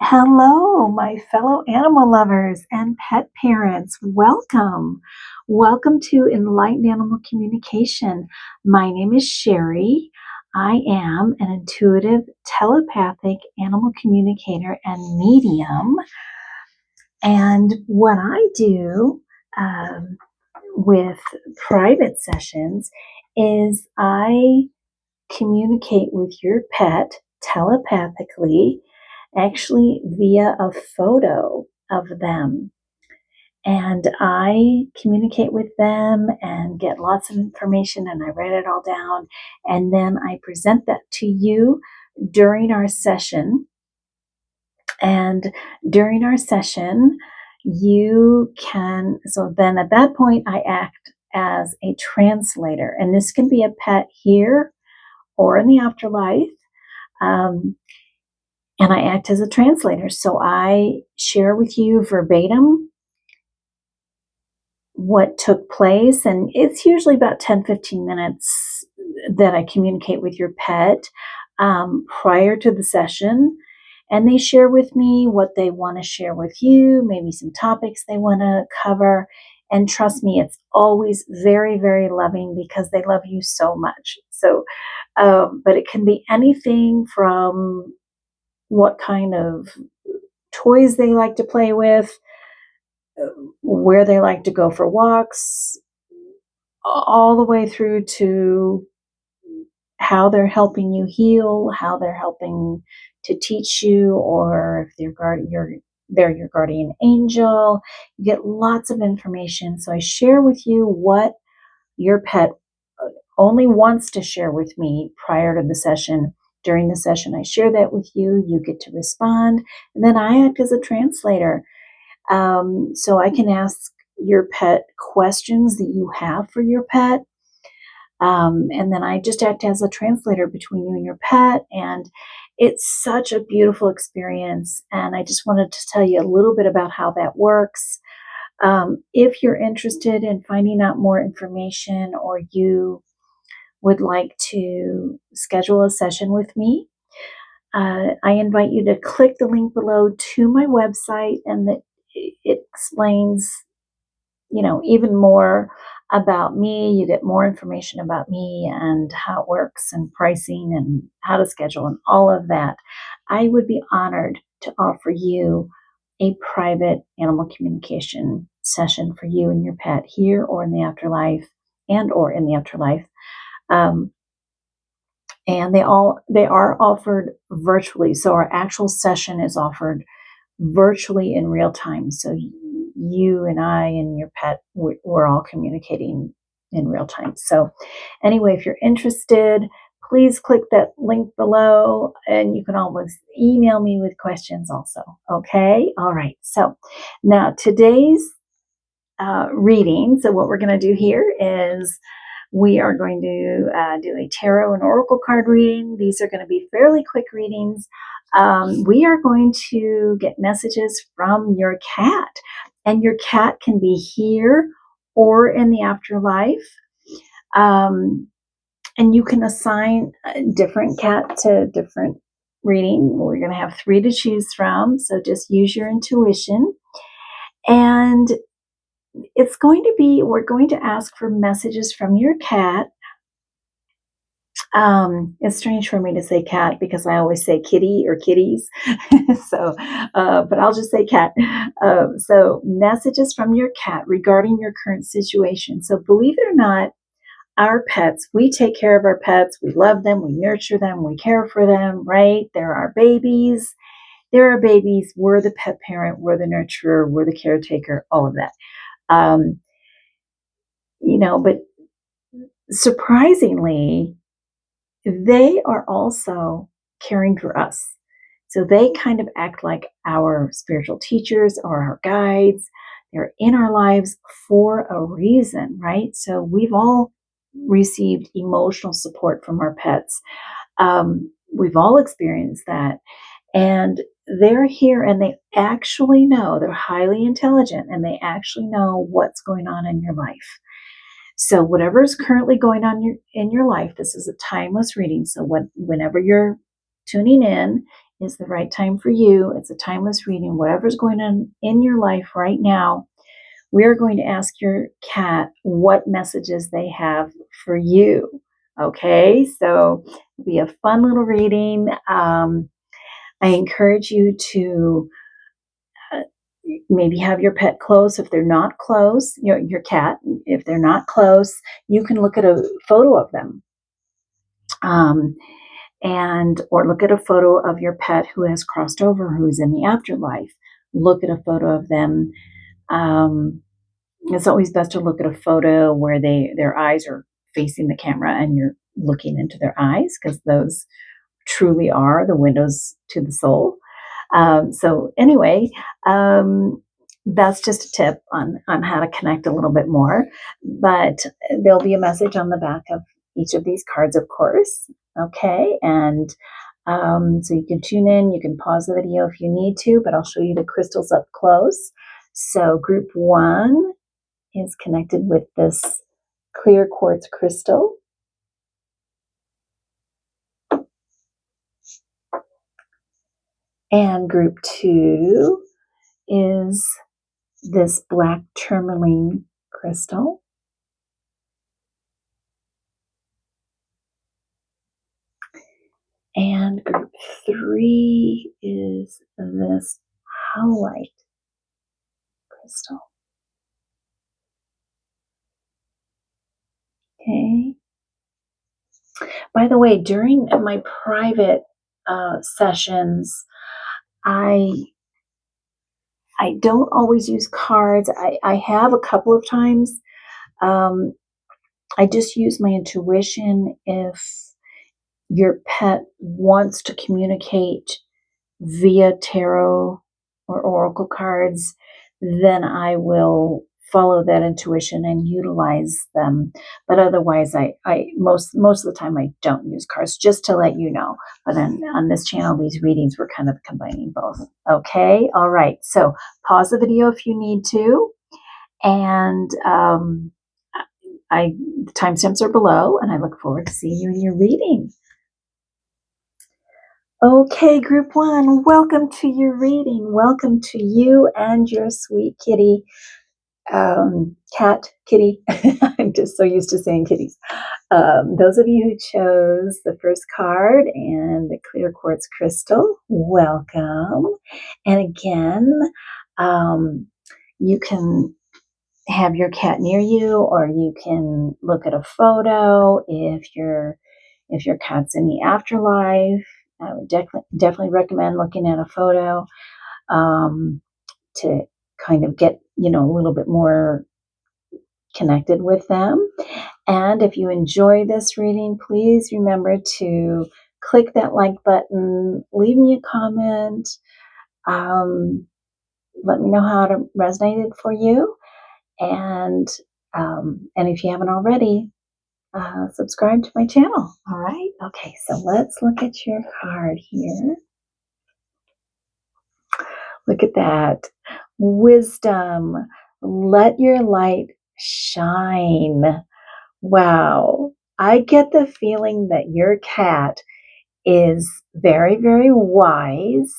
Hello, my fellow animal lovers and pet parents. Welcome. Welcome to Enlightened Animal Communication. My name is Sherry. I am an intuitive, telepathic animal communicator and medium. And what I do with private sessions is I communicate with your pet telepathically, actually via a photo of them. And I communicate with them and get lots of information, and I write it all down. And then I present that to you during our session. And during our session, you can, so then at that point, I act as a translator. And this can be a pet here or in the afterlife. And I act as a translator. So I share with you verbatim what took place. And it's usually about 10-15 minutes that I communicate with your pet prior to the session. And they share with me what they want to share with you, maybe some topics they want to cover. And trust me, it's always very, very loving because they love you so much. So, but it can be anything from what kind of toys they like to play with, where they like to go for walks, all the way through to how they're helping you heal, how they're helping to teach you, or if they're your guardian angel. You get lots of information. So I share with you what your pet only wants to share with me prior to the session. During the session, I share that with you. You get to respond. And then I act as a translator. So I can ask your pet questions that you have for your pet. And then I just act as a translator between you and your pet. And it's such a beautiful experience. And I just wanted to tell you a little bit about how that works. If you're interested in finding out more information, or you would like to schedule a session with me, I invite you to click the link below to my website, and that it explains, even more about me. You get more information about me and how it works and pricing and how to schedule and all of that. I would be honored to offer you a private animal communication session for you and your pet here or in the afterlife or in the afterlife. And they are offered virtually. So our actual session is offered virtually in real time. So you and I and your pet, we're all communicating in real time. So anyway, if you're interested, please click that link below, and you can always email me with questions also. Okay? All right. So now today's reading. So what we're going to do here is we are going to do a tarot and oracle card reading. These are going to be fairly quick readings. We are going to get messages from your cat, and your cat can be here or in the afterlife. And you can assign a different cat to different reading. We're going to have 3 to choose from, so just use your intuition. And we're going to ask for messages from your cat. It's strange for me to say cat because I always say kitty or kitties. But I'll just say cat. So messages from your cat regarding your current situation. So believe it or not, our pets, we take care of our pets. We love them. We nurture them. We care for them, right? They're our babies. They're our babies. We're the pet parent. We're the nurturer. We're the caretaker, all of that. But surprisingly, they are also caring for us. So they kind of act like our spiritual teachers or our guides. They're in our lives for a reason, right? So we've all received emotional support from our pets. We've all experienced that. And they're here, and they actually know, they're highly intelligent, and they actually know what's going on in your life. So whatever is currently going on in your life, this is a timeless reading. So whenever you're tuning in, is the right time for you. It's a timeless reading. Whatever's going on in your life right now, we're going to ask your cat what messages they have for you. Okay, so it'll be a fun little reading. I encourage you to maybe have your pet close. If they're not close, your cat, if they're not close, you can look at a photo of them. And or look at a photo of your pet who has crossed over, who's in the afterlife. Look at a photo of them. It's always best to look at a photo where their eyes are facing the camera and you're looking into their eyes, because those truly are the windows to the soul. So anyway, that's just a tip on how to connect a little bit more. But there'll be a message on the back of each of these cards, of course. Okay, and so you can tune in, you can pause the video if you need to, but I'll show you the crystals up close. So group 1 is connected with this clear quartz crystal. And group 2 is this black tourmaline crystal. And group 3 is this howlite crystal. Okay. By the way, during my private sessions, I don't always use cards. I have a couple of times. I just use my intuition. If your pet wants to communicate via tarot or oracle cards, then I will follow that intuition and utilize them. But otherwise, I most of the time I don't use cards, just to let you know. But then on this channel, these readings, we're kind of combining both. Okay, all right. So pause the video if you need to, and the timestamps are below, and I look forward to seeing you in your reading. Okay, group 1, welcome to your reading. Welcome to you and your sweet kitty, kitty. I'm just so used to saying kitties. Those of you who chose the first card and the clear quartz crystal, welcome. And again, you can have your cat near you, or you can look at a photo if your cat's in the afterlife. I would definitely recommend looking at a photo to kind of get, a little bit more connected with them. And if you enjoy this reading, please remember to click that like button, leave me a comment, let me know how it resonated for you. And if you haven't already, subscribe to my channel. All right. Okay. So let's look at your card here. Look at that. Wisdom. Let your light shine. Wow. I get the feeling that your cat is very, very wise.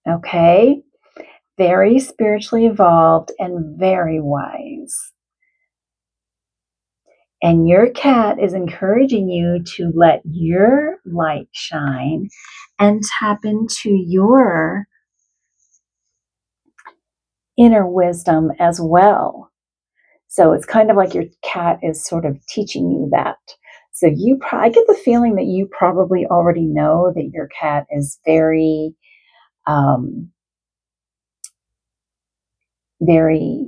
Okay. Very spiritually evolved and very wise. And your cat is encouraging you to let your light shine and tap into your inner wisdom as well. So it's kind of like your cat is sort of teaching you that. So I get the feeling that you probably already know that your cat is very, very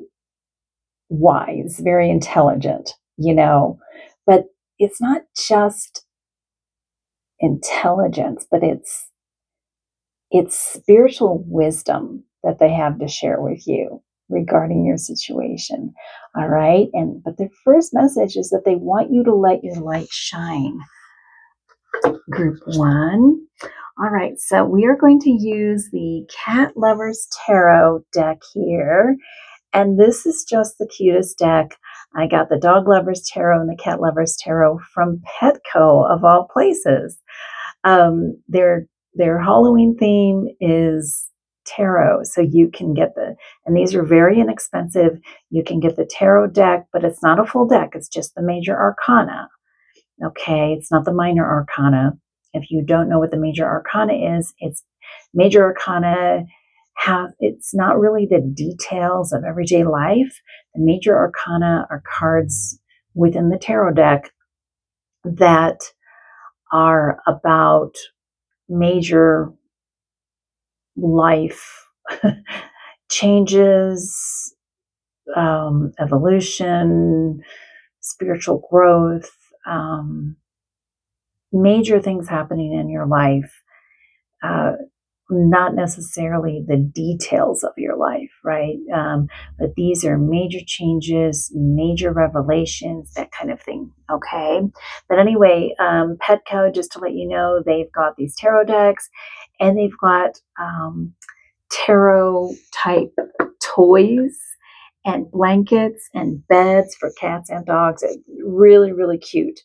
wise, very intelligent, but it's not just intelligence, but it's spiritual wisdom that they have to share with you regarding your situation. All right. But the first message is that they want you to let your light shine. Group 1. All right. So we are going to use the Cat Lovers Tarot deck here. And this is just the cutest deck. I got the Dog Lovers Tarot and the Cat Lovers Tarot from Petco, of all places. They're their Halloween theme is tarot. So you can get and these are very inexpensive. You can get the tarot deck, but it's not a full deck. It's just the major arcana. Okay. It's not the minor arcana. If you don't know what the major arcana is, it's major arcana it's not really the details of everyday life. The major arcana are cards within the tarot deck that are about major life changes, evolution, spiritual growth, major things happening in your life, not necessarily the details of your life, right? But these are major changes, major revelations, that kind of thing, okay? But anyway, Petco, just to let you know, they've got these tarot decks, and they've got tarot type toys and blankets and beds for cats and dogs. Really, really cute.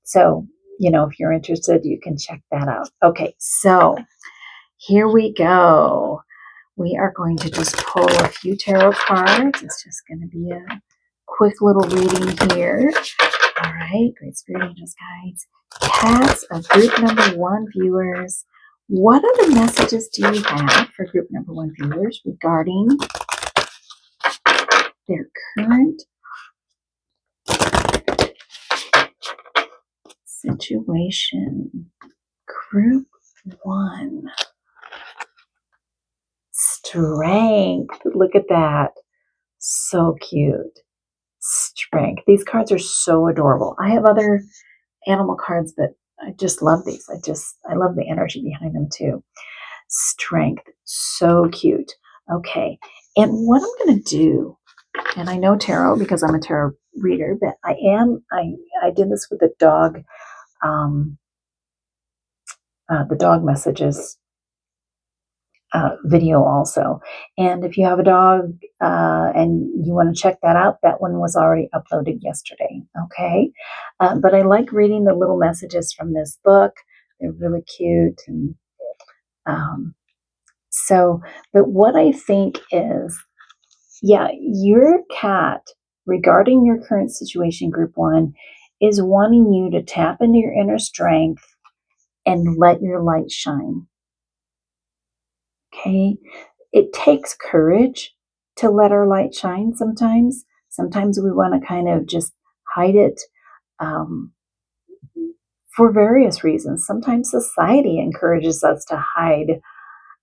So, if you're interested, you can check that out. Okay, so here we go. We are going to just pull a few tarot cards. It's just going to be a quick little reading here. All right, Great Spirit Angels, Guides, Cats of group number 1 viewers. What other messages do you have for group number 1 viewers regarding their current situation? Group 1. Strength. Look at that. So cute. Strength. These cards are so adorable. I have other animal cards, but I just love these. I love the energy behind them too. Strength. So cute. Okay. And what I'm going to do, and I know tarot because I'm a tarot reader, but I did this with the dog messages video also. And if you have a dog and you want to check that out, that one was already uploaded yesterday. Okay. But I like reading the little messages from this book. They're really cute. And but what I think is, your cat, regarding your current situation, group 1, is wanting you to tap into your inner strength and let your light shine. Okay. It takes courage to let our light shine sometimes. Sometimes we want to kind of just hide it for various reasons. Sometimes society encourages us to hide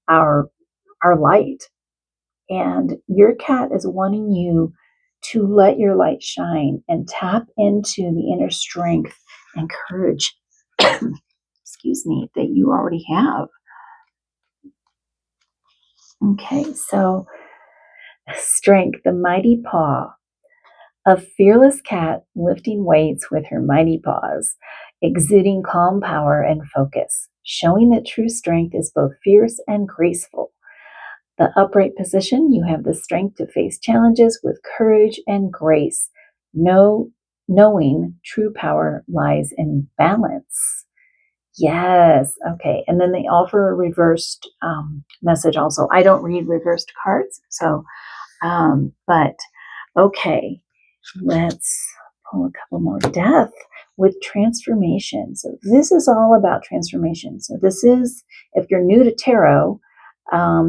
our light. And your cat is wanting you to let your light shine and tap into the inner strength and courage, excuse me, that you already have. Okay, so strength, the mighty paw. A fearless cat lifting weights with her mighty paws, exuding calm power and focus, showing that true strength is both fierce and graceful. The upright position, you have the strength to face challenges with courage and grace, knowing true power lies in balance. Yes. Okay. And then they offer a reversed message also. I don't read reversed cards. So, but okay, let's pull a couple more. Death with transformation. So this is all about transformation. So this is, if you're new to tarot,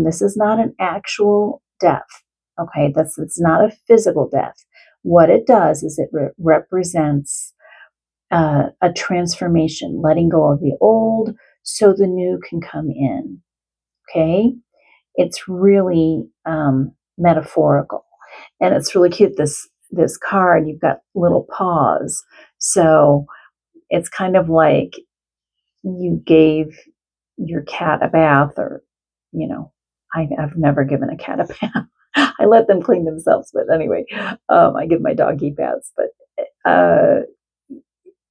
this is not an actual death. Okay. It's not a physical death. What it does is it represents a transformation, letting go of the old so the new can come in. Okay. It's really metaphorical, and it's really cute. This card, you've got little paws. So it's kind of like you gave your cat a bath, or, I've never given a cat a bath. I let them clean themselves. But anyway, I give my doggy baths, but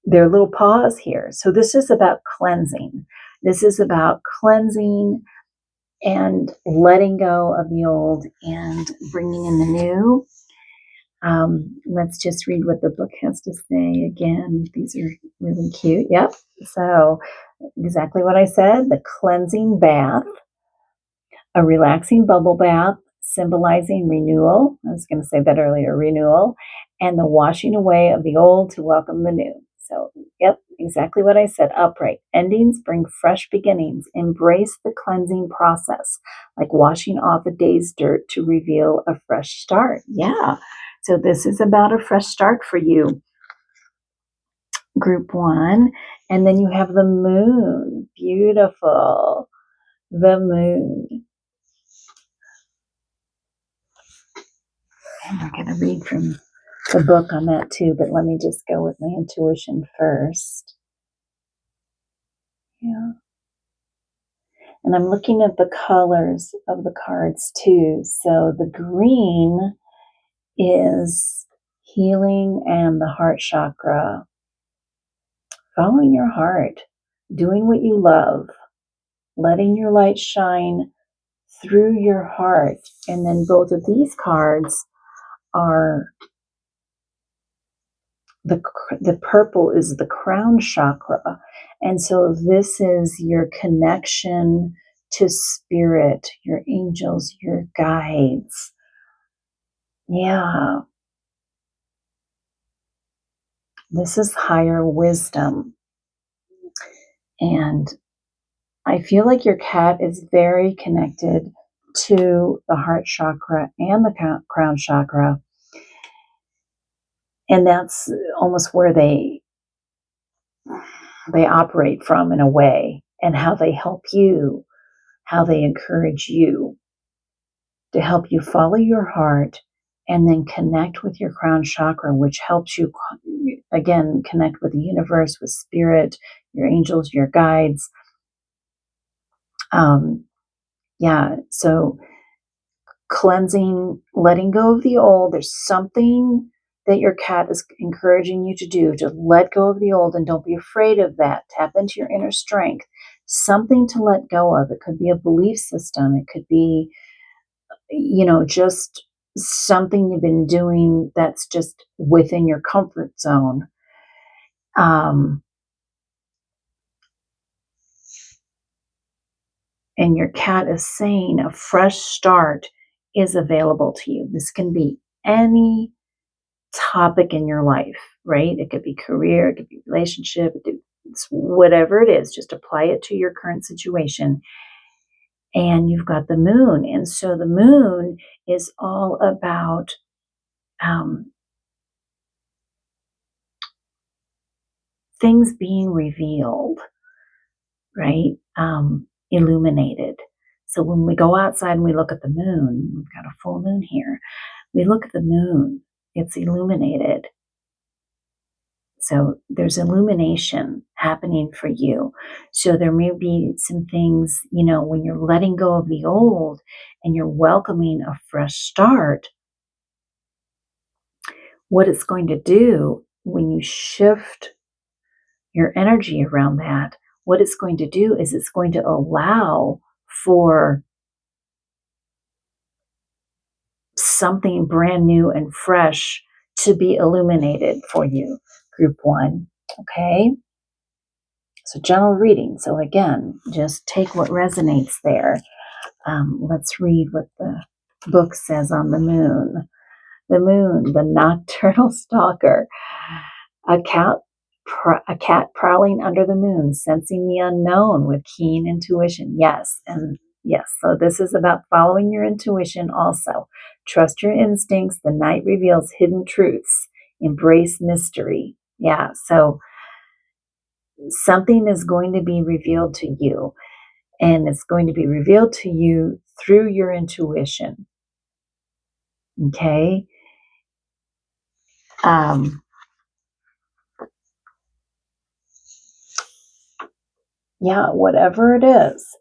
their little paws here. So this is about cleansing. This is about cleansing and letting go of the old and bringing in the new. Let's just read what the book has to say. Again, these are really cute. Yep. So, exactly what I said, the cleansing bath, a relaxing bubble bath symbolizing renewal. I was going to say that earlier, renewal, and the washing away of the old to welcome the new. So, yep, exactly what I said. Upright endings bring fresh beginnings. Embrace the cleansing process, like washing off a day's dirt to reveal a fresh start. Yeah. So, this is about a fresh start for you, group one. And then you have the moon. Beautiful. The moon. And we're going to read from the book on that too, but let me just go with my intuition first. Yeah. And I'm looking at the colors of the cards too. So the green is healing and the heart chakra. Following your heart, doing what you love, letting your light shine through your heart. And then both of these cards are the purple is the crown chakra. And so this is your connection to spirit, your angels, your guides. Yeah. This is higher wisdom. And I feel like your cat is very connected to the heart chakra and the crown chakra. And that's almost where they operate from in a way, and how they help you, how they encourage you to help you follow your heart and then connect with your crown chakra, which helps you, again, connect with the universe, with spirit, your angels, your guides. Yeah, so cleansing, letting go of the old. There's something that your cat is encouraging you to do, to let go of the old, and don't be afraid of that. Tap into your inner strength. Something to let go of. It could be a belief system. It could be, just something you've been doing that's just within your comfort zone. And your cat is saying a fresh start is available to you. This can be any topic in your life, right? It could be career, it could be relationship, it's whatever it is, just apply it to your current situation. And you've got the moon. And so the moon is all about things being revealed, right? Illuminated. So when we go outside and we look at the moon, we've got a full moon here. We look at the moon, it's illuminated. So there's illumination happening for you. So there may be some things, when you're letting go of the old and you're welcoming a fresh start, what it's going to do when you shift your energy around that, what it's going to do is it's going to allow for something brand new and fresh to be illuminated for you, group one. Okay? So general reading. So again, just take what resonates there. Let's read what the book says on the moon. The moon, the nocturnal stalker. A cat prowling under the moon, sensing the unknown with keen intuition. Yes, and yes. So this is about following your intuition also. Trust your instincts. The night reveals hidden truths. Embrace mystery. Yeah, so something is going to be revealed to you, and it's going to be revealed to you through your intuition. Okay? Yeah, whatever it is.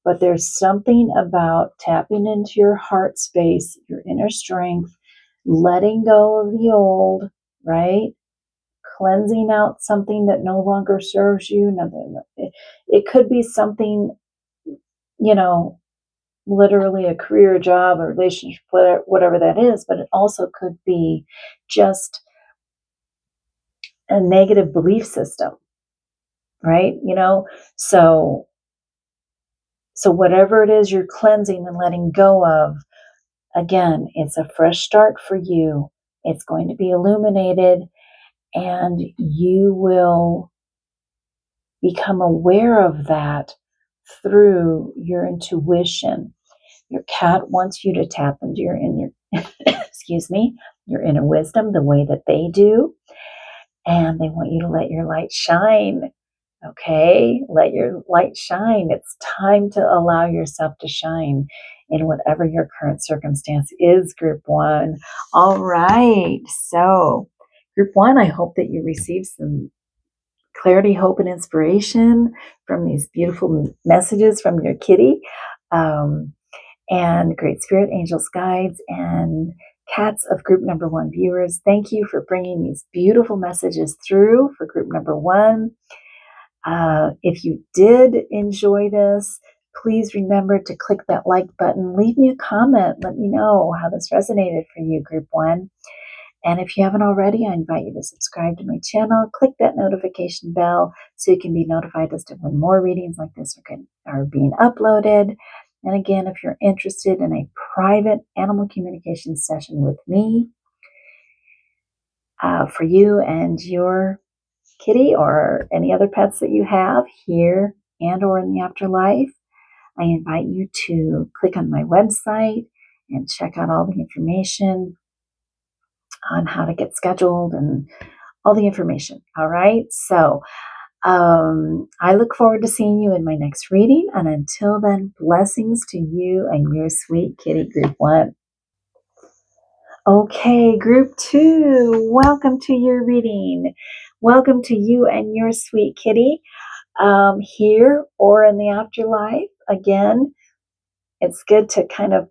But there's something about tapping into your heart space, your inner strength, letting go of the old, right? Cleansing out something that no longer serves you. It could be something, literally a career, job, a relationship, whatever that is, but it also could be just a negative belief system, right? So whatever it is you're cleansing and letting go of, again, it's a fresh start for you. It's going to be illuminated, and you will become aware of that through your intuition. Your cat wants you to tap into your inner, excuse me, your inner wisdom the way that they do. And they want you to let your light shine. Okay? Let your light shine. It's time to allow yourself to shine in whatever your current circumstance is, Group 1. All right. So, Group 1, I hope that you receive some clarity, hope, and inspiration from these beautiful messages from your kitty. And great spirit angels, guides, and cats of group number 1 viewers. Thank you for bringing these beautiful messages through for group number 1. If you did enjoy this, please remember to click that like button. Leave me a comment. Let me know how this resonated for you, group 1. And if you haven't already, I invite you to subscribe to my channel. Click that notification bell so you can be notified as to when more readings like this are being uploaded. And again, if you're interested in a private animal communication session with me for you and your kitty or any other pets that you have here and or in the afterlife, I invite you to click on my website and check out all the information on how to get scheduled and all the information. All right. So I look forward to seeing you in my next reading. And until then, blessings to you and your sweet kitty, group 1. Okay, group 2, welcome to your reading. Welcome to you and your sweet kitty here or in the afterlife. Again, it's good to kind of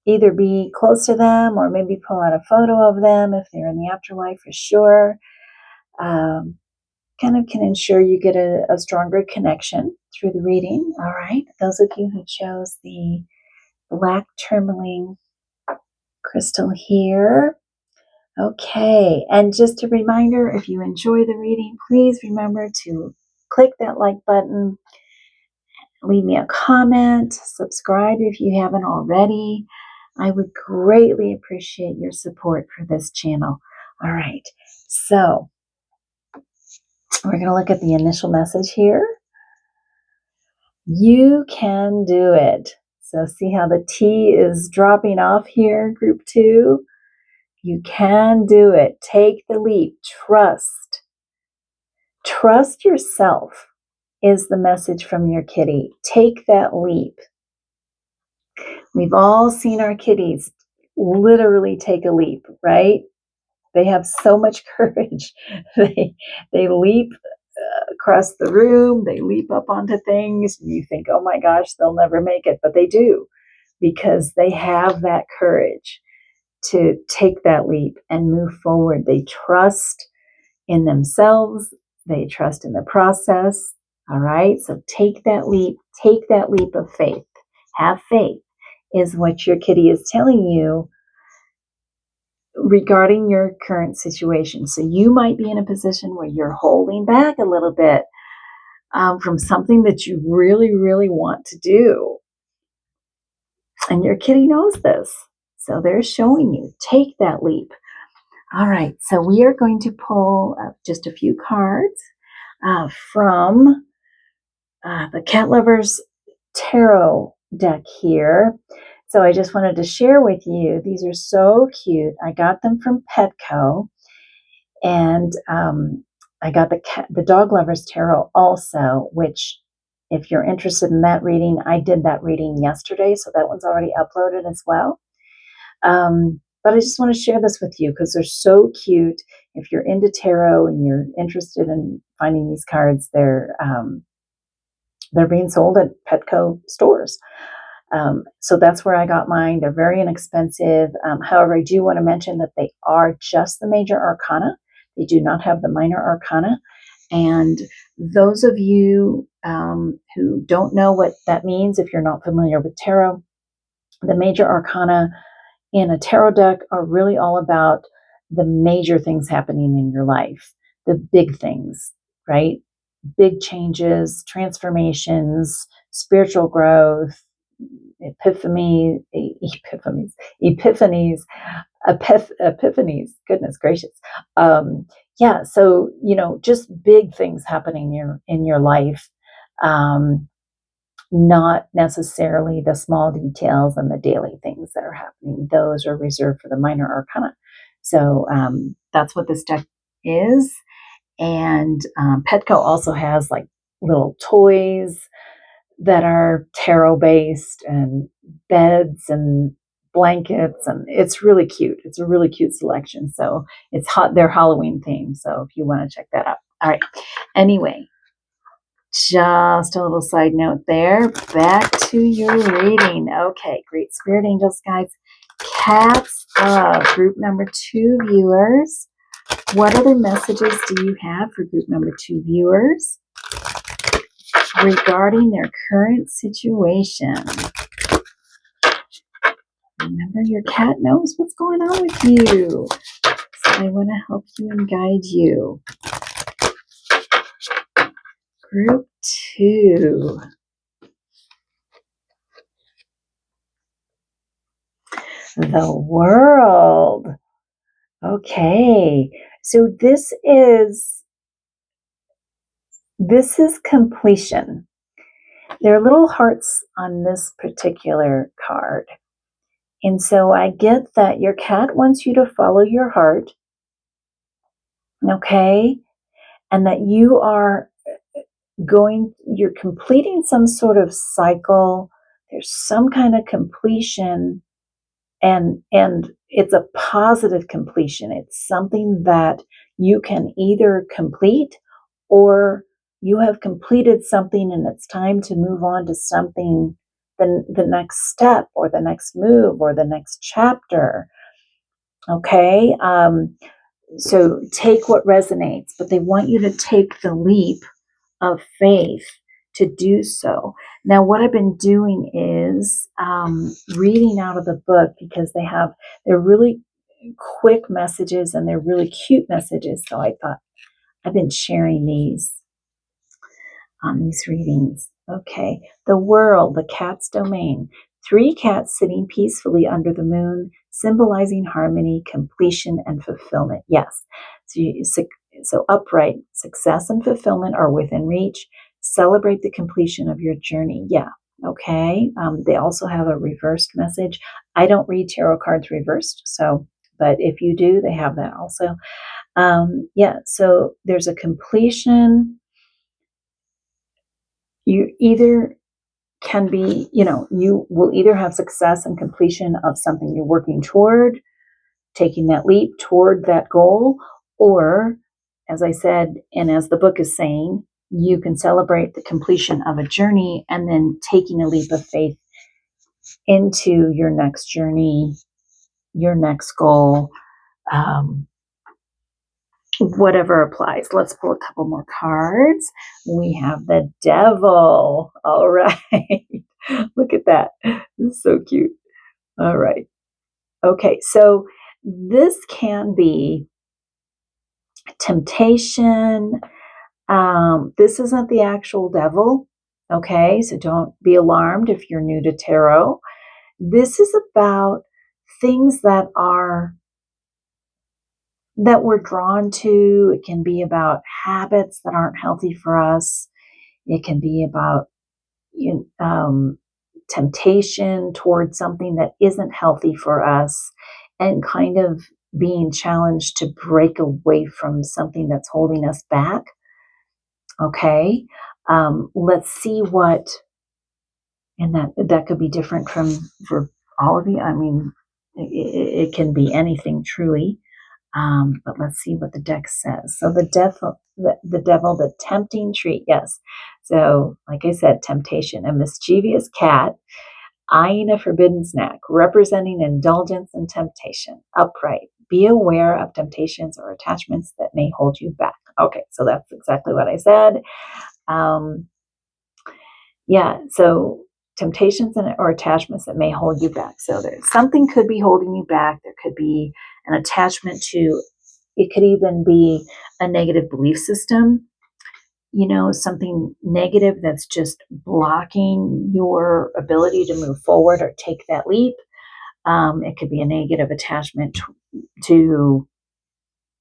either be close to them or maybe pull out a photo of them if they're in the afterlife for sure. Kind of can ensure you get a stronger connection through the reading. All right. Those of you who chose the black tourmaline crystal here. Okay. And just a reminder, if you enjoy the reading, please remember to click that like button, leave me a comment, subscribe if you haven't already. I would greatly appreciate your support for this channel. All right. So we're going to look at the initial message here. You can do it. So see how the T is dropping off here, group 2? You can do it. Take the leap. Trust. Trust yourself is the message from your kitty. Take that leap. We've all seen our kitties literally take a leap, right? They have so much courage. They leap across the room, they leap up onto things, and you think, oh my gosh, they'll never make it. But they do, because they have that courage to take that leap and move forward. They trust in themselves, they trust in the process. All right, so take that leap of faith. Have faith is what your kitty is telling you regarding your current situation. So you might be in a position where you're holding back a little bit from something that you really, really want to do. And your kitty knows this. So they're showing you, take that leap. All right, so we are going to pull just a few cards from the Cat Lovers Tarot deck here. So I just wanted to share with you, these are so cute. I got them from Petco, and I got the Dog Lovers Tarot also, which if you're interested in that reading, I did that reading yesterday, so that one's already uploaded as well. But I just want to share this with you because they're so cute. If you're into tarot and you're interested in finding these cards, they're being sold at Petco stores. So that's where I got mine. They're very inexpensive. However, I do want to mention that they are just the major arcana. They do not have the minor arcana. And those of you who don't know what that means, if you're not familiar with tarot, The major arcana in a tarot deck are really all about the major things happening in your life, the big things, right? Big changes, transformations, spiritual growth, epiphanies, goodness gracious. Yeah, so, just big things happening in your life. Not necessarily the small details and the daily things that are happening. Those are reserved for the minor arcana. So that's what this deck is. And Petco also has like little toys that are tarot based and beds and blankets, and it's really cute. It's a really cute selection. So it's hot. They're Halloween themed. So if you want to check that out. All right. Anyway, just a little side note there. Back to your reading. Okay, great spirit angels, guys. Cats of group number 2 viewers. What other messages do you have for group number 2 viewers regarding their current situation? Remember, your cat knows what's going on with you. So I want to help you and guide you. Group 2. The world. Okay, so this is completion. There are little hearts on this particular card. And so I get that your cat wants you to follow your heart, okay? And that you're completing some sort of cycle. There's some kind of completion, and it's a positive completion. It's something that you can either complete, or you have completed something and it's time to move on to something, the next step or the next move or the next chapter. Okay, so take what resonates, but they want you to take the leap of faith to do so. Now, what I've been doing is reading out of the book, because they're really quick messages and they're really cute messages. So I thought I've been sharing these on these readings. Okay, the world, the cat's domain. 3 cats sitting peacefully under the moon, symbolizing harmony, completion, and fulfillment. Yes, so upright, success and fulfillment are within reach. Celebrate the completion of your journey. Yeah, okay. They also have a reversed message. I don't read tarot cards reversed, but if you do, they have that also. Yeah, so there's a completion. You either can be, you will either have success and completion of something you're working toward, taking that leap toward that goal, or, as I said, and as the book is saying, you can celebrate the completion of a journey and then taking a leap of faith into your next journey, your next goal, whatever applies. Let's pull a couple more cards. We have the devil. All right. Look at that. This is so cute. All right. Okay. So this can be temptation. This isn't the actual devil. Okay. So don't be alarmed if you're new to tarot. This is about things that we're drawn to. It can be about habits that aren't healthy for us. It can be about temptation towards something that isn't healthy for us, and kind of being challenged to break away from something that's holding us back. Okay, let's see what, and that could be different for all of you. I mean, it can be anything truly. But let's see what the deck says. So the devil, the tempting treat. Yes. So, like I said, temptation, a mischievous cat eyeing a forbidden snack, representing indulgence and temptation. Upright. Be aware of temptations or attachments that may hold you back. Okay, so that's exactly what I said. Yeah, so temptations or attachments that may hold you back. So something could be holding you back. There could be an attachment to, it could even be a negative belief system, something negative that's just blocking your ability to move forward or take that leap. It could be a negative attachment to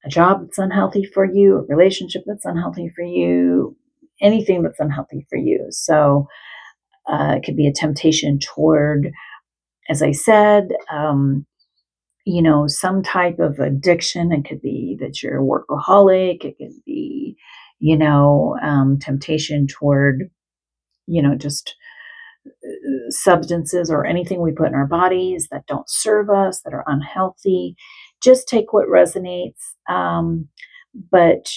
a job that's unhealthy for you, a relationship that's unhealthy for you, anything that's unhealthy for you. So it could be a temptation toward, as I said, some type of addiction. It could be that you're a workaholic. It could be, temptation toward, just substances or anything we put in our bodies that don't serve us, that are unhealthy. Just take what resonates. But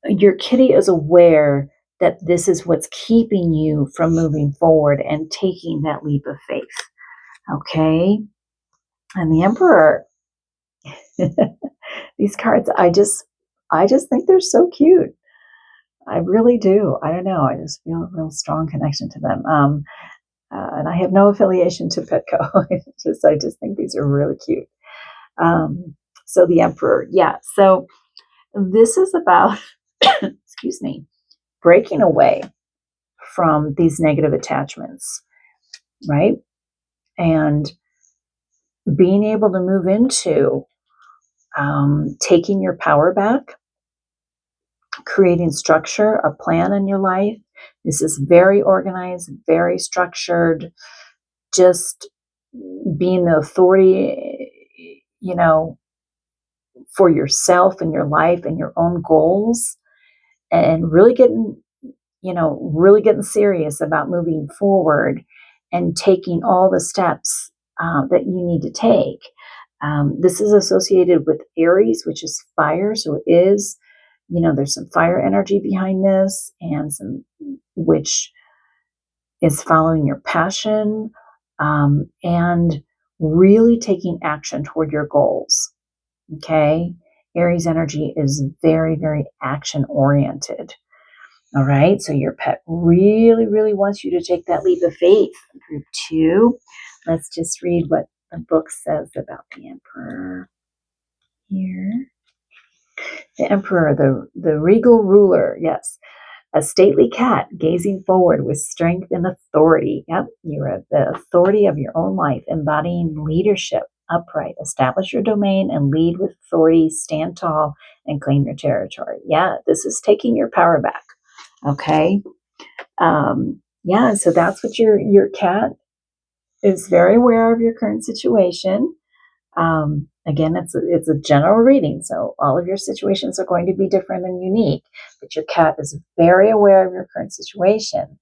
your kitty is aware that this is what's keeping you from moving forward and taking that leap of faith. Okay. And the Emperor, these cards, I just think they're so cute. I really do. I don't know. I just feel a real strong connection to them. And I have no affiliation to Petco. I just think these are really cute. So the Emperor, yeah. So this is about, excuse me, breaking away from these negative attachments, right? And being able to move into taking your power back, creating structure, a plan in your life. This is very organized, very structured, just being the authority, for yourself and your life and your own goals, and really getting serious about moving forward and taking all the steps that you need to take. This is associated with Aries, which is fire. So it is, there's some fire energy behind this, and some which is following your passion, and really taking action toward your goals. Okay. Aries energy is very, very action oriented. All right. So your pet really, really wants you to take that leap of faith. Group 2. Let's just read what the book says about the Emperor here. The Emperor, the regal ruler. Yes. A stately cat gazing forward with strength and authority. Yep. You're at the authority of your own life, embodying leadership. Upright, establish your domain and lead with authority, stand tall and claim your territory. Yeah, this is taking your power back. Okay. So that's what your cat is very aware of your current situation. Again, it's a general reading, so all of your situations are going to be different and unique, but your cat is very aware of your current situation.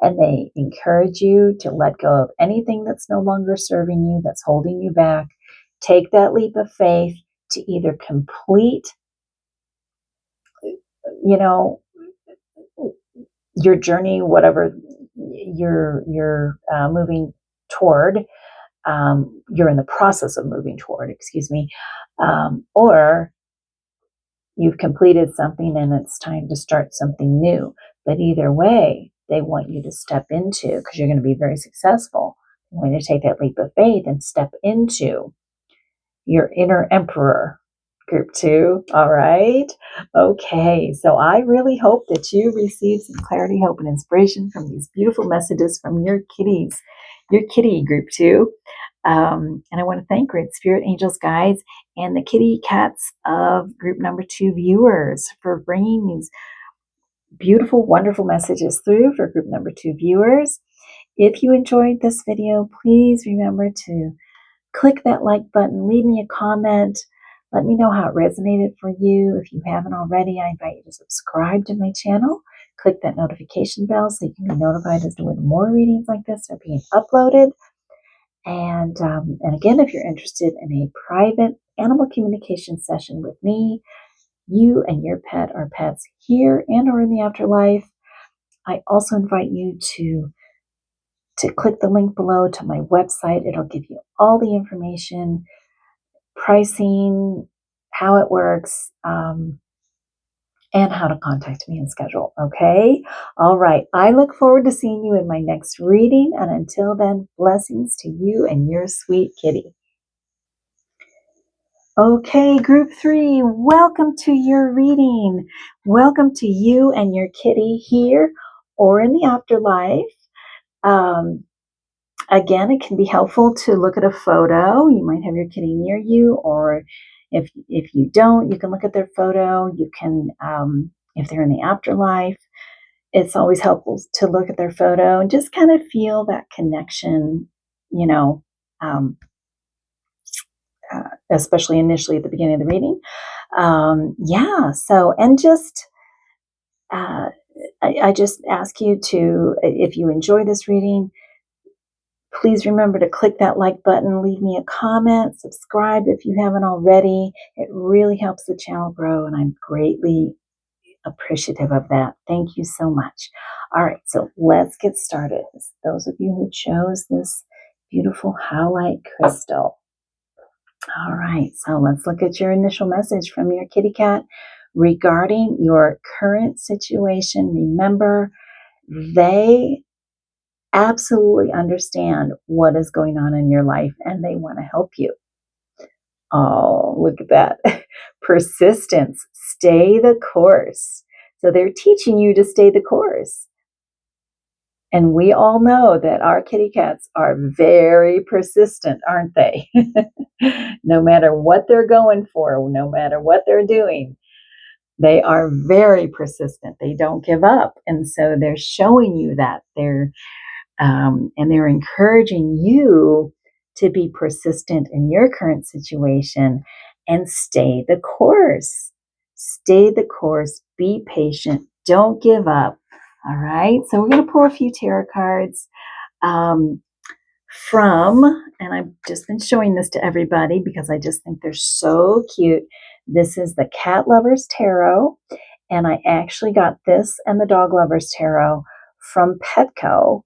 And they encourage you to let go of anything that's no longer serving you, that's holding you back. Take that leap of faith to either complete, your journey, whatever you're moving toward. You're in the process of moving toward, or you've completed something and it's time to start something new. But either way, they want you to step into, because you're going to be very successful. You're going to take that leap of faith and step into your inner emperor. Group 2. All right. Okay. So I really hope that you receive some clarity, hope, and inspiration from these beautiful messages from your kitties, your kitty, Group 2. And I want to thank Great Spirit Angels, Guides, and the kitty cats of group number 2 viewers for bringing these beautiful, wonderful messages through for group number 2 viewers. If you enjoyed this video, please remember to click that like button, leave me a comment, let me know how it resonated for you. If you haven't already, I invite you to subscribe to my channel. Click that notification bell so you can be notified as to when more readings like this are being uploaded. And again, if you're interested in a private animal communication session with me, you and your pet are pets here and or in the afterlife, I also invite you to click the link below to my website. It'll give you all the information, pricing, how it works, and how to contact me and schedule. Okay? All right. I look forward to seeing you in my next reading. And until then, blessings to you and your sweet kitty. Okay, group 3, welcome to your reading. Welcome to you and your kitty here or in the afterlife. Again, it can be helpful to look at a photo. You might have your kitty near you, or if you don't, you can look at their photo. You can, if they're in the afterlife, it's always helpful to look at their photo and just kind of feel that connection, you know, um, especially initially at the beginning of the reading. Yeah, so, and just, I just ask you to, if you enjoy this reading, please remember to click that like button, leave me a comment, subscribe if you haven't already. It really helps the channel grow, and I'm greatly appreciative of that. Thank you so much. All right, so let's get started. Those of you who chose this beautiful Howlite crystal. All right, so let's look at your initial message from your kitty cat regarding your current situation. Remember, they absolutely understand what is going on in your life and they want to help you. Oh, look at that. Persistence. Stay the course. So they're teaching you to stay the course. And we all know that our kitty cats are very persistent, aren't they? No matter what they're going for, no matter what they're doing, they are very persistent. They don't give up. And so they're showing you that and they're encouraging you to be persistent in your current situation and stay the course. Stay the course. Be patient. Don't give up. All right. So we're going to pull a few tarot cards and I've just been showing this to everybody because I just think they're so cute. This is the Cat Lovers Tarot. And I actually got this and the Dog Lovers Tarot from Petco.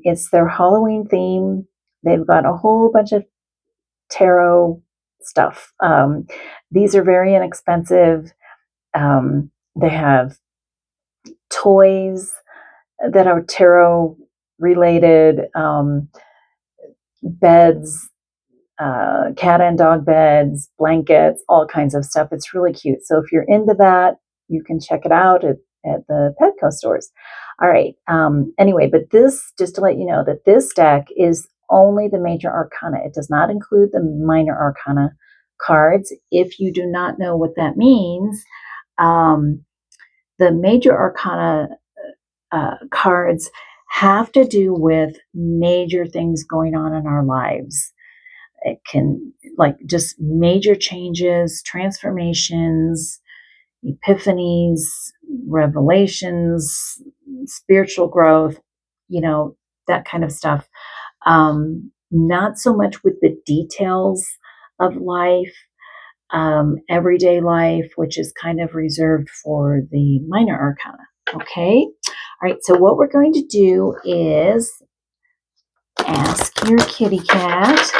It's their Halloween theme. They've got a whole bunch of tarot stuff. These are very inexpensive. They have toys that are tarot related, beds, cat and dog beds, blankets, all kinds of stuff. It's really cute. So if you're into that, you can check it out at the Petco stores. All right. Anyway, but this, just to let you know that this deck is only the major arcana. It does not include the minor arcana cards. If you do not know what that means, the major arcana cards have to do with major things going on in our lives. It can, like, just major changes, transformations, epiphanies, revelations, spiritual growth, that kind of stuff. Not so much with the details of life, everyday life, which is kind of reserved for the minor arcana. Okay. All right. So what we're going to do is ask your kitty cat,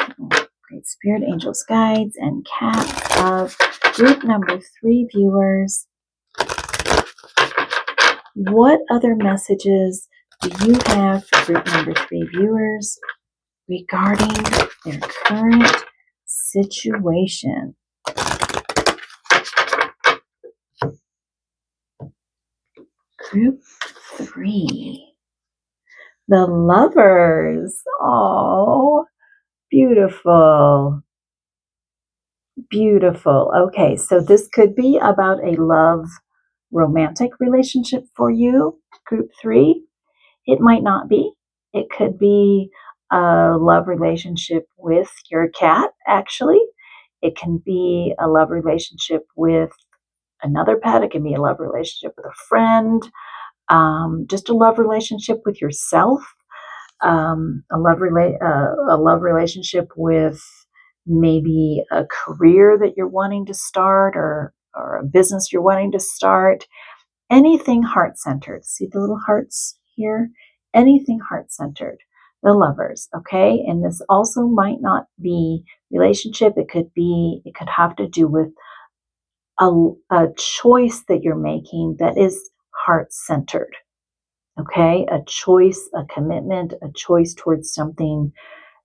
great spirit, angels, guides, and cat of group number 3 viewers, what other messages do you have for group number 3 viewers regarding their current situation? Group 3, the lovers. Oh, beautiful. Beautiful. Okay, so this could be about a love romantic relationship for you, group 3. It might not be. It could be a love relationship with your cat, actually. It can be a love relationship with another pet. It can be a love relationship with a friend, just a love relationship with yourself, a love relationship with maybe a career that you're wanting to start, or a business you're wanting to start. Anything heart-centered. See the little hearts here? Anything heart-centered. The lovers, okay? And this also might not be relationship. It could have to do with a choice that you're making that is heart-centered. Okay? A choice, a commitment, a choice towards something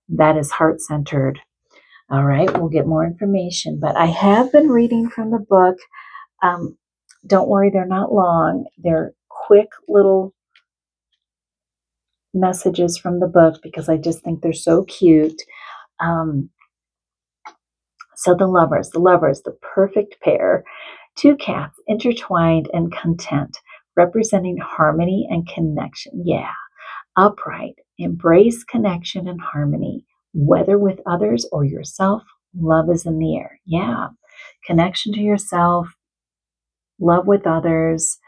that is heart-centered. All right, we'll get more information, but I have been reading from the book. Don't worry, they're not long. They're quick little messages from the book because I just think they're so cute. Um, so the lovers, the perfect pair, two cats intertwined and content, representing harmony and connection. Yeah, upright, embrace connection and harmony, whether with others or yourself. Love is in the air. Yeah, connection to yourself, love with others,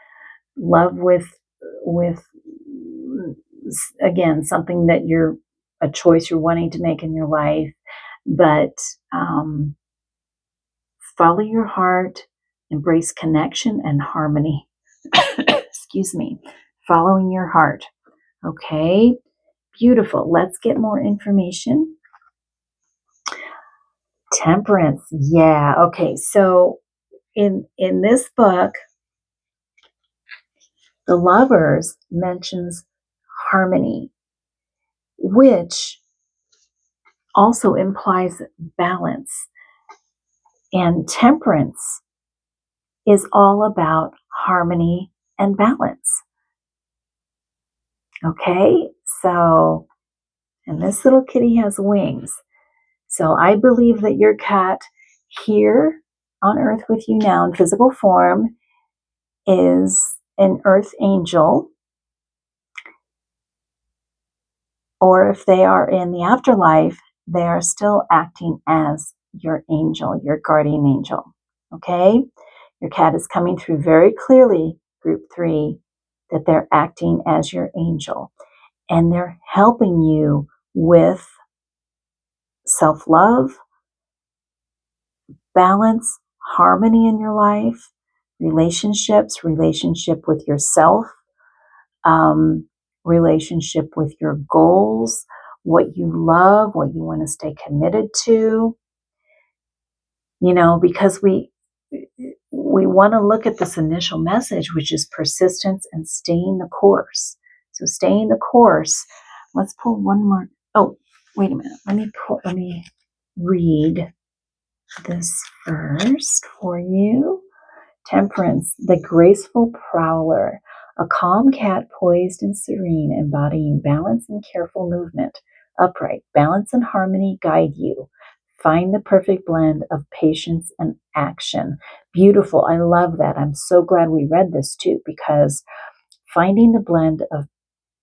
love with again something that you're a choice you're wanting to make in your life, but follow your heart, embrace connection and harmony. Excuse me, following your heart. Okay, beautiful. Let's get more information. Temperance. Yeah. Okay. So in this book, the lovers mentions harmony, which also implies balance. And temperance is all about harmony and balance. Okay, so, and this little kitty has wings. So I believe that your cat here on earth with you now in physical form is an earth angel, or if they are in the afterlife, they are still acting as your angel, your guardian angel. Okay? Your cat is coming through very clearly, group 3, that they're acting as your angel. And they're helping you with self-love, balance, harmony in your life, relationships, relationship with yourself, relationship with your goals, what you love, what you want to stay committed to. You know, because we want to look at this initial message, which is persistence and staying the course. So staying the course. Let's pull one more. Oh, wait a minute. Let me read this first for you. Temperance, the graceful prowler, a calm cat poised and serene, embodying balance and careful movement. Upright, balance and harmony guide you. Find the perfect blend of patience and action. Beautiful. I love that. I'm so glad we read this too, because finding the blend of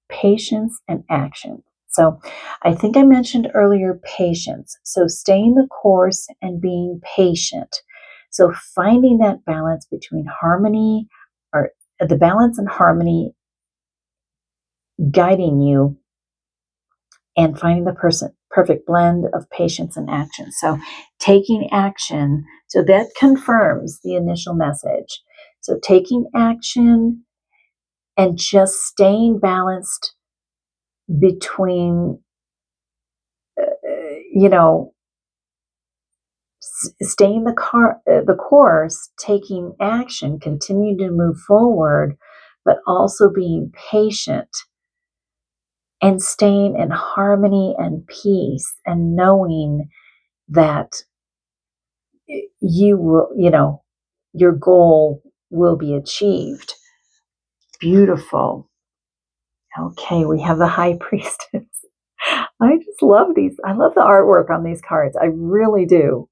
patience and action. So I think I mentioned earlier patience. So staying the course and being patient. So finding that balance between harmony, or the balance and harmony guiding you, and finding the perfect blend of patience and action. So taking action, so that confirms the initial message. So taking action and just staying balanced between, you know, staying the course, taking action, continuing to move forward, but also being patient and staying in harmony and peace and knowing that you will, your goal will be achieved. Beautiful. Okay, we have the High Priestess. I just love these. I love the artwork on these cards. I really do.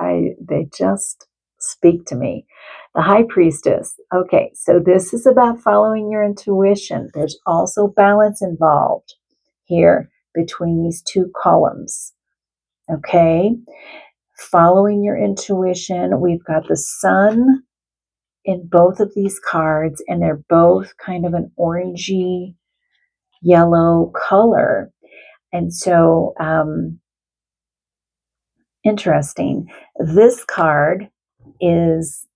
They just speak to me. The High Priestess. Okay, so this is about following your intuition. There's also balance involved here between these two columns. Okay, following your intuition. We've got the Sun in both of these cards, and they're both kind of an orangey yellow color. And so, interesting. This card is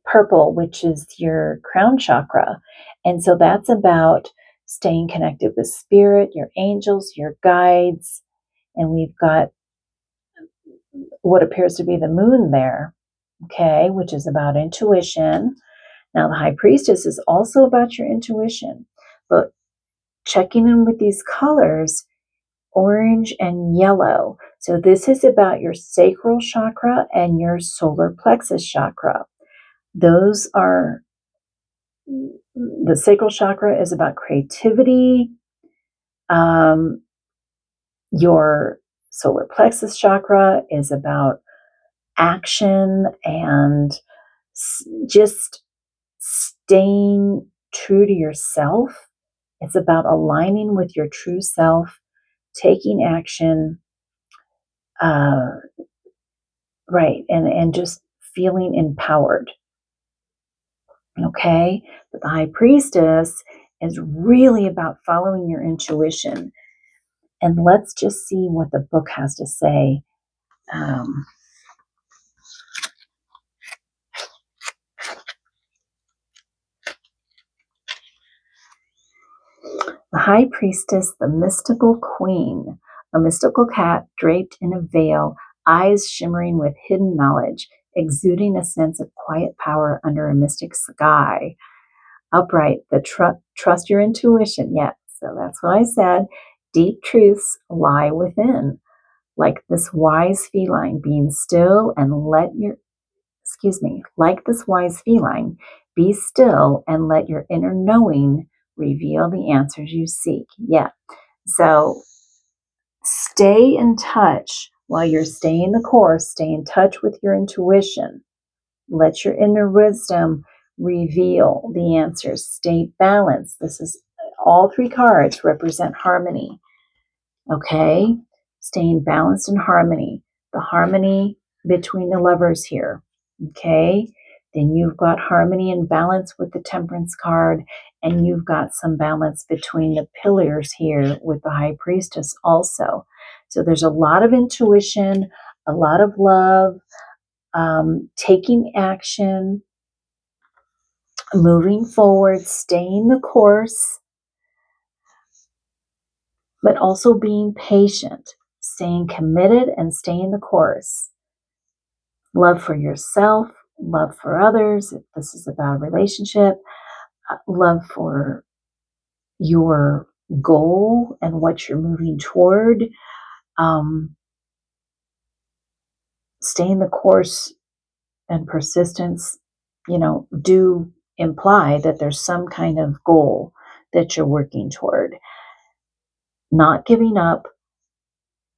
purple, which is your crown chakra. And so that's about staying connected with spirit, your angels, your guides. And we've got what appears to be the moon there. okay, which is about intuition. Now, the High Priestess is also about your intuition, but checking in with these colors, orange and yellow. So this is about your sacral chakra and your solar plexus chakra. Those are, the sacral chakra is about creativity. Your solar plexus chakra is about action and just staying true to yourself. It's about aligning with your true self, taking action, right, and just feeling empowered. Okay, but the High Priestess is really about following your intuition. And let's just see what the book has to say. The High Priestess, the mystical queen, a mystical cat draped in a veil, eyes shimmering with hidden knowledge, exuding a sense of quiet power under a mystic sky. Upright, the trust your intuition. Yeah, so that's what I said. Deep truths lie within, like this wise feline, being still and like this wise feline, be still and let your inner knowing reveal the answers you seek. Yeah. So stay in touch while you're staying the course, stay in touch with your intuition. Let your inner wisdom reveal the answers. Stay balanced. This is all three cards represent harmony. Okay? Staying balanced in harmony. The harmony between the lovers here. Okay? Then you've got harmony and balance with the Temperance card, and you've got some balance between the pillars here with the High Priestess also. So there's a lot of intuition, a lot of love, taking action, moving forward, staying the course, but also being patient, staying committed and staying the course. Love for yourself, love for others, if this is about a relationship, love for your goal and what you're moving toward. Staying the course and persistence, do imply that there's some kind of goal that you're working toward. Not giving up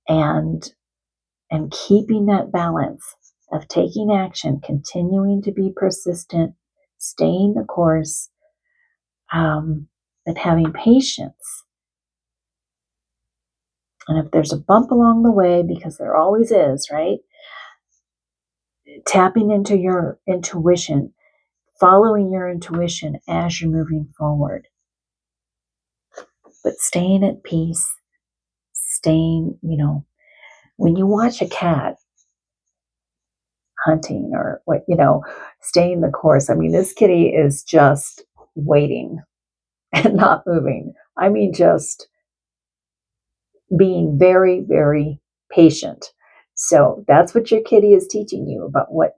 and keeping that balance of taking action, continuing to be persistent, staying the course, but having patience. And if there's a bump along the way, because there always is, right? Tapping into your intuition, following your intuition as you're moving forward. But staying at peace, staying, when you watch a cat hunting or staying the course. I mean, this kitty is just waiting and not moving. I mean, just being very, very patient. So that's what your kitty is teaching you about what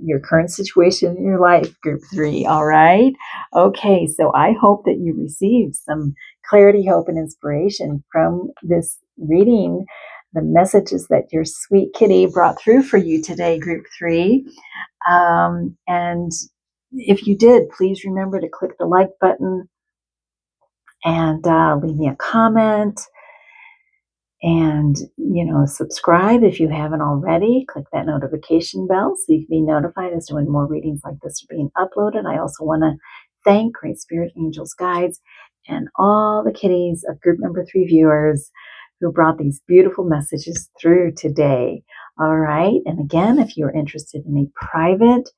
your current situation in your life, group 3. All right. Okay. So I hope that you received some clarity, hope, and inspiration from this reading, the messages that your sweet kitty brought through for you today, group 3. And if you did, please remember to click the like button and leave me a comment. And, subscribe if you haven't already. Click that notification bell so you can be notified as to when more readings like this are being uploaded. I also want to thank Great Spirit Angels, Guides, and all the kitties of group number 3 viewers who brought these beautiful messages through today. All right. And again, if you're interested in a private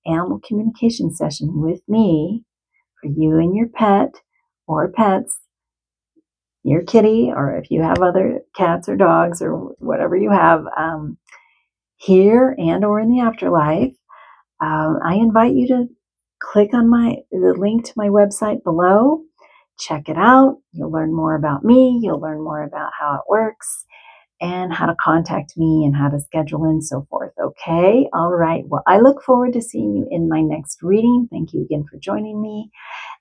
animal communication session with me for you and your pet or pets, your kitty, or if you have other cats or dogs or whatever you have here and or in the afterlife, I invite you to click on the link to my website below. Check it out. You'll learn more about me. You'll learn more about how it works and how to contact me and how to schedule and so forth. Okay, all right. Well, I look forward to seeing you in my next reading. Thank you again for joining me.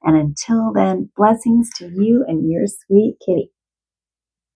And until then, blessings to you and your sweet kitty.